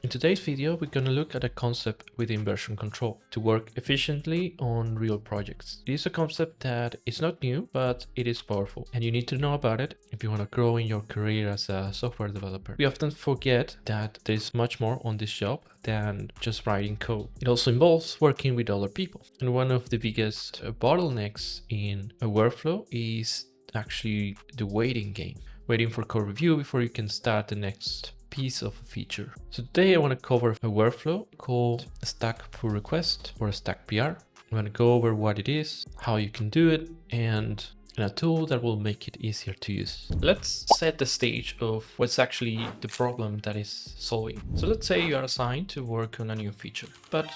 In today's video, we're going to look at a concept within version control to work efficiently on real projects. It is a concept that is not new, but it is powerful, and you need to know about it if you want to grow in your career as a software developer. We often forget that there's much more on this job than just writing code. It also involves working with other people. And one of the biggest bottlenecks in a workflow is actually the waiting game. Waiting for code review before you can start the next piece of a feature. So today I want to cover a workflow called a stack pull request or a stack PR. I'm going to go over what it is, how you can do it, and a tool that will make it easier to use. Let's set the stage of what's actually the problem that is solving. So let's say you are assigned to work on a new feature, but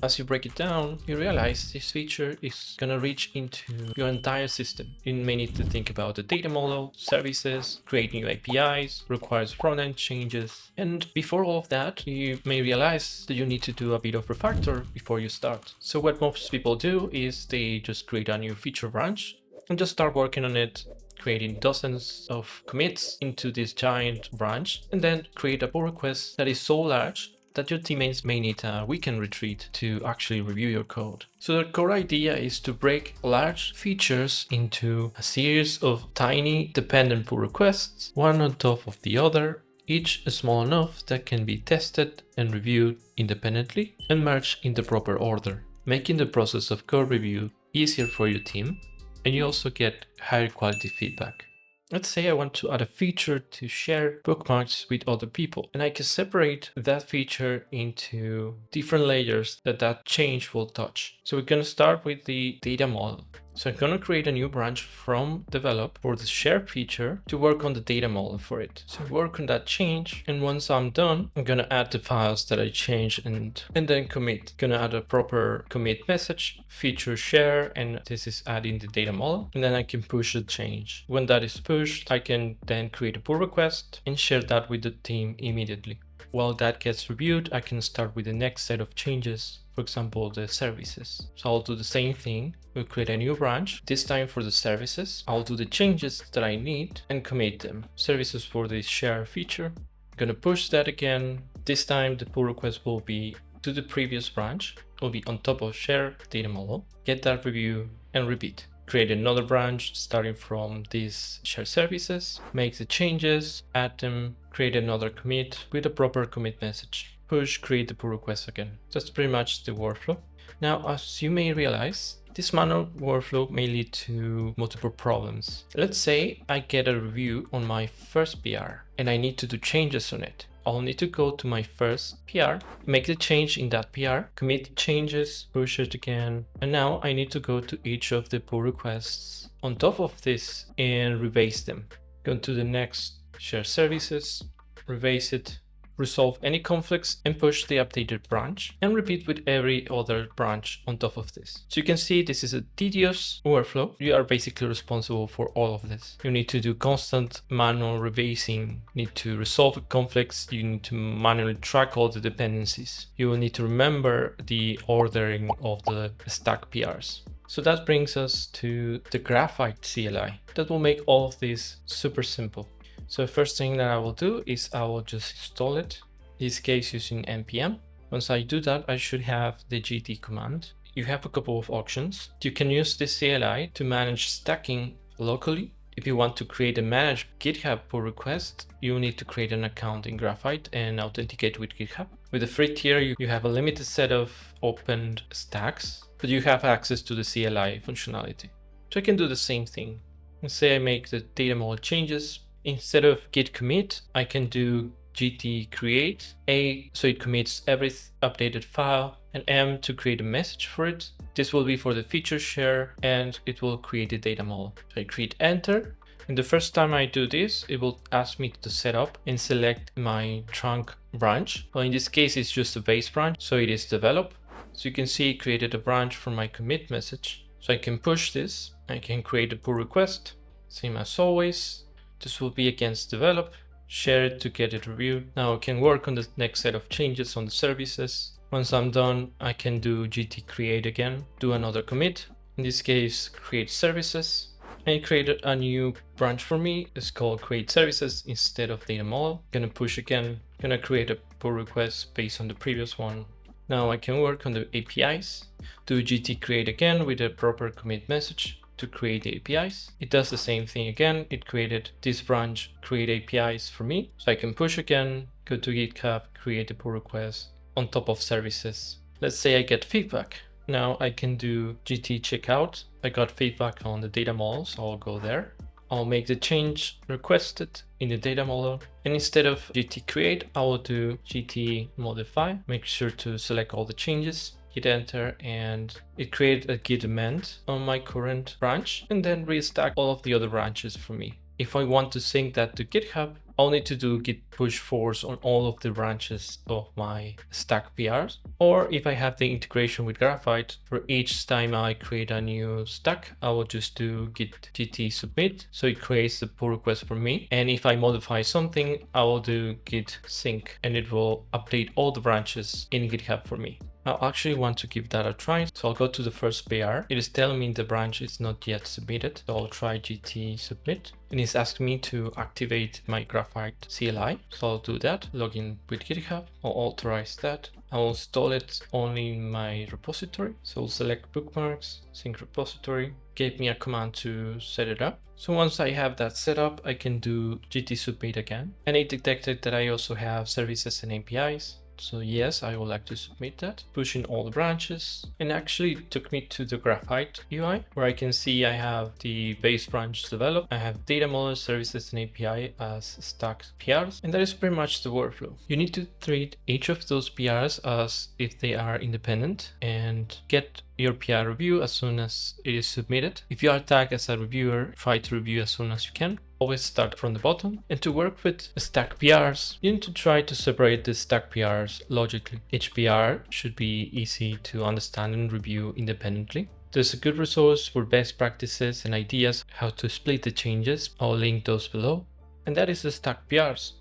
as you break it down, you realize this feature is going to reach into your entire system. You may need to think about the data model, services, create new APIs, requires front-end changes. And before all of that, you may realize that you need to do a bit of refactor before you start. So what most people do is they just create a new feature branch and just start working on it, creating dozens of commits into this giant branch, and then create a pull request that is so large that your teammates may need a weekend retreat to actually review your code. So the core idea is to break large features into a series of tiny dependent pull requests, one on top of the other, each small enough that can be tested and reviewed independently and merged in the proper order, making the process of code review easier for your team, and you also get higher quality feedback. Let's say I want to add a feature to share bookmarks with other people, and I can separate that feature into different layers that change will touch. So we're going to start with the data model. So I'm going to create a new branch from develop for the share feature to work on the data model for it. So work on that change, and once I'm done, I'm going to add the files that I changed and then commit. Going to add a proper commit message, feature share, and this is adding the data model, and then I can push the change. When that is pushed, I can then create a pull request and share that with the team immediately. While that gets reviewed, I can start with the next set of changes, for example, the services. So I'll do the same thing. We'll create a new branch, this time for the services. I'll do the changes that I need and commit them. Services for the share feature. I'm gonna push that again. This time the pull request will be to the previous branch. It will be on top of share data model. Get that review and repeat. Create another branch starting from these shared services, make the changes, add them, create another commit with a proper commit message. Push, create the pull request again. That's pretty much the workflow. Now, as you may realize, this manual workflow may lead to multiple problems. Let's say I get a review on my first PR and I need to do changes on it. I'll need to go to my first PR, make the change in that PR, commit the changes, push it again, and now I need to go to each of the pull requests on top of this and revise them. Go to the next share services, revise it, resolve any conflicts and push the updated branch, and repeat with every other branch on top of this. So you can see this is a tedious workflow. You are basically responsible for all of this. You need to do constant manual revising, need to resolve conflicts, you need to manually track all the dependencies. You will need to remember the ordering of the stack PRs. So that brings us to the Graphite CLI that will make all of this super simple. So the first thing that I will do is I will just install it, in this case using npm. Once I do that, I should have the GT command. You have a couple of options. You can use the CLI to manage stacking locally. If you want to create a managed GitHub pull request, you need to create an account in Graphite and authenticate with GitHub. With the free tier, you have a limited set of opened stacks, but you have access to the CLI functionality. So I can do the same thing. Let's say I make the data model changes. Instead of git commit, I can do gt create, A, so it commits every updated file, and M to create a message for it. This will be for the feature share, and it will create the data model. So I create enter, and the first time I do this, it will ask me to set up and select my trunk branch. Well, in this case, it's just a base branch, so it is develop. So you can see it created a branch for my commit message. So I can push this, I can create a pull request, same as always. This will be against develop, share it to get it reviewed. Now I can work on the next set of changes on the services. Once I'm done, I can do gt create again, do another commit. In this case, create services, And it created a new branch for me. It's called create services instead of data model. Gonna push again, gonna create a pull request based on the previous one. Now I can work on the APIs, do GT create again with a proper commit message to create the APIs. It does the same thing again. It created this branch, create APIs for me. So I can push again, go to GitHub, create a pull request on top of services. Let's say I get feedback. Now I can do GT checkout. I got feedback on the data model, so I'll go there. I'll make the change requested in the data model. And instead of GT create, I will do GT modify. Make sure to select all the changes, hit enter, and it created a git amend on my current branch and then restack all of the other branches for me. If I want to sync that to GitHub, I'll need to do git push force on all of the branches of my stack PRs. Or if I have the integration with Graphite, for each time I create a new stack, I will just do git GT submit. So it creates the pull request for me. And if I modify something, I will do git sync and it will update all the branches in GitHub for me. I actually want to give that a try. So I'll go to the first PR. It is telling me the branch is not yet submitted. So I'll try GT submit. And it's asking me to activate my Graphite CLI. So I'll do that. Log in with GitHub. I'll authorize that. I'll install it only in my repository. So I'll select bookmarks, sync repository. Gave me a command to set it up. So once I have that set up, I can do GT submit again. And it detected that I also have services and APIs. So yes, I would like to submit that, pushing all the branches, and actually it took me to the Graphite UI where I can see I have the base branch developed. I have data model, services, and API as stacked PRs, and that is pretty much the workflow. You need to treat each of those PRs as if they are independent and get your PR review as soon as it is submitted. If you are tagged as a reviewer, try to review as soon as you can. Always start from the bottom. And to work with stack PRs, you need to try to separate the stack PRs logically. Each PR should be easy to understand and review independently. There's a good resource for best practices and ideas how to split the changes. I'll link those below. And that is the stack PRs.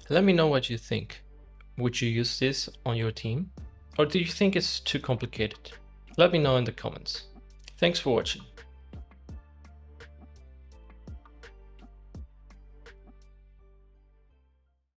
Let me know what you think. Would you use this on your team? Or do you think it's too complicated? Let me know in the comments. Thanks for watching.